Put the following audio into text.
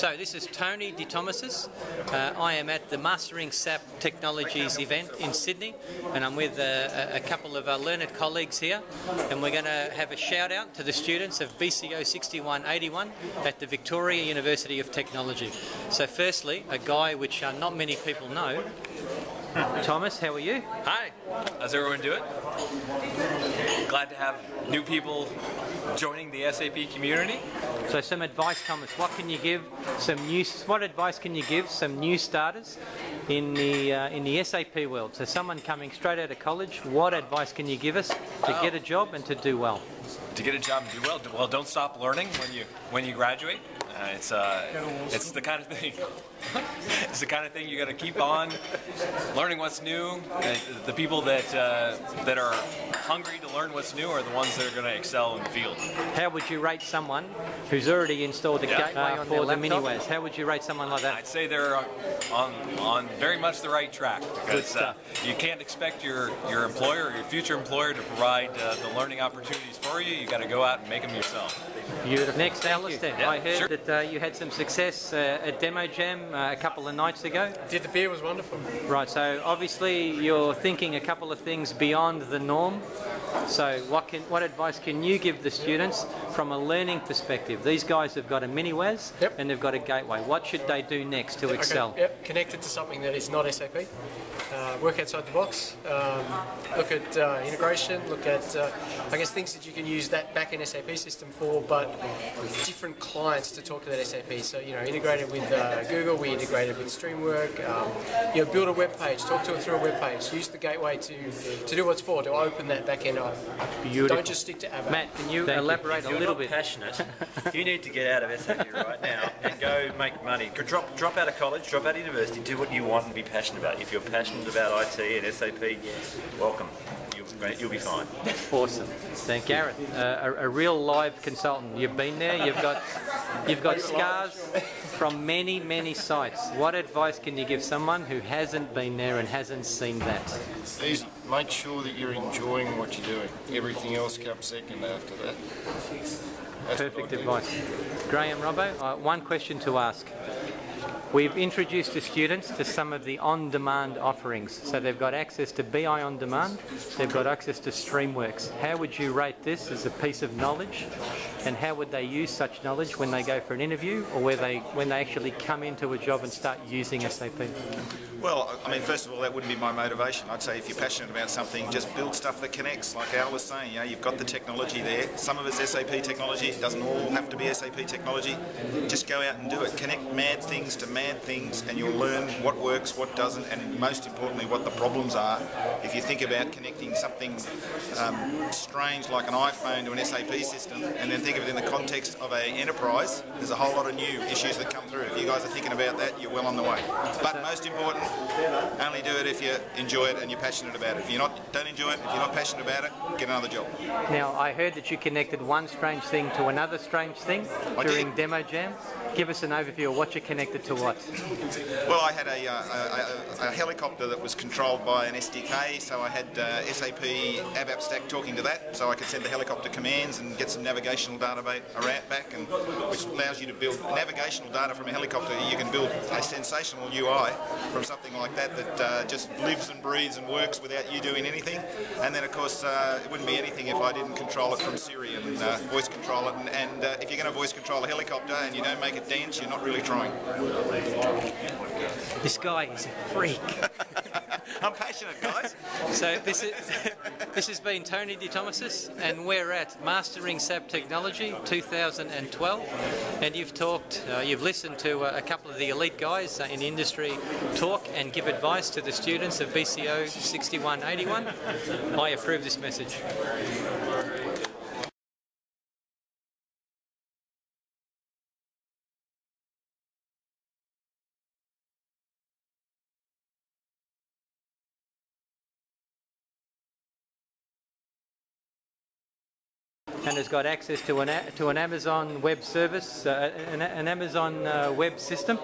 So this is Tony DeThomasis. I am at the Mastering SAP Technologies event in Sydney, and I'm with a couple of our learned colleagues here, and we're going to have a shout out to the students of BCO6181 at the Victoria University of Technology. So firstly, a guy which not many people know. Thomas, how are you? Hi, how's everyone doing? Glad to have new people joining the SAP community. So some advice, Thomas, what advice can you give some new starters in the SAP world? So someone coming straight out of college, what advice can you give us to get a job and to do well? To get a job and do well? Well, don't stop learning when you graduate. It's the kind of thing. It's the kind of thing you got to keep on learning what's new. The people that are hungry to learn what's new are the ones that are going to excel in the field. How would you rate someone who's already installed a gateway on their laptop? Mini-WAS? How would you rate someone like that? I'd say they're on very much the right track, because you can't expect your employer or your future employer to provide the learning opportunities for you. You got to go out and make them yourself. Beautiful. Next, Alistair. I heard that you had some success at Demo Jam a couple of nights ago. The beer was wonderful. Right, so obviously you're thinking a couple of things beyond the norm. So what advice can you give the students from a learning perspective? These guys have got a mini-WAS and they've got a gateway. What should they do next to excel? Yep, connect it to something that is not SAP. Work outside the box. Look at integration. Look at I guess things that you can use that back-end SAP system for, but different clients to talk to that SAP. So integrated with Google, we integrated with Streamwork. Build a web page, talk to it through a web page. Use the gateway to do what's for, to open that back-end up. Beautiful. Don't just stick to ABAP. Matt, can you elaborate a little bit? If you're not passionate, you need to get out of SAP right now and go make money. Drop out of college, drop out of university, do what you want and be passionate about. If you're passionate about IT and SAP, welcome. You'll be fine. Awesome. Thank you. Gareth, a real live consultant. You've been there. You've got scars from many sites. What advice can you give someone who hasn't been there and hasn't seen that? Easy. Make sure that you're enjoying what you're doing. Everything else comes second after that. That's perfect advice. Graham, Robbo, one question to ask. We've introduced the students to some of the on-demand offerings. So they've got access to BI on demand, they've got access to Streamworks. How would you rate this as a piece of knowledge? And how would they use such knowledge when they go for an interview, or when they actually come into a job and start using SAP? Well, I mean, first of all, that wouldn't be my motivation. I'd say if you're passionate about something, just build stuff that connects. Like Al was saying, you've got the technology there. Some of it's SAP technology. It doesn't all have to be SAP technology. Just go out and do it. Connect mad things to mad things, and you'll learn what works, what doesn't, and most importantly, what the problems are. If you think about connecting something strange like an iPhone to an SAP system, and then think of it in the context of an enterprise, there's a whole lot of new issues that come through. If you guys are thinking about that, you're well on the way. But most important, only do it if you enjoy it and you're passionate about it. If you don't enjoy it, if you're not passionate about it, get another job. Now, I heard that you connected one strange thing to another strange thing during Demo Jam. Give us an overview of what you connected to what. Well, I had a helicopter that was controlled by an SDK, so I had SAP ABAP stack talking to that, so I could send the helicopter commands and get some navigational data back, and which allows you to build navigational data from a helicopter. You can build a sensational UI from something like that just lives and breathes and works without you doing anything. And then, of course, it wouldn't be anything if I didn't control it from Siri and voice control it. And if you're going to voice control a helicopter and you don't make it dance, you're not really trying. This guy is a freak. I'm passionate, guys. So this has been Tony DeThomasis, and we're at Mastering SAP Technology 2012. And you've listened to a couple of the elite guys in the industry talk and give advice to the students of BCO 6181. I approve this message. And has got access to an Amazon web service, an Amazon web system.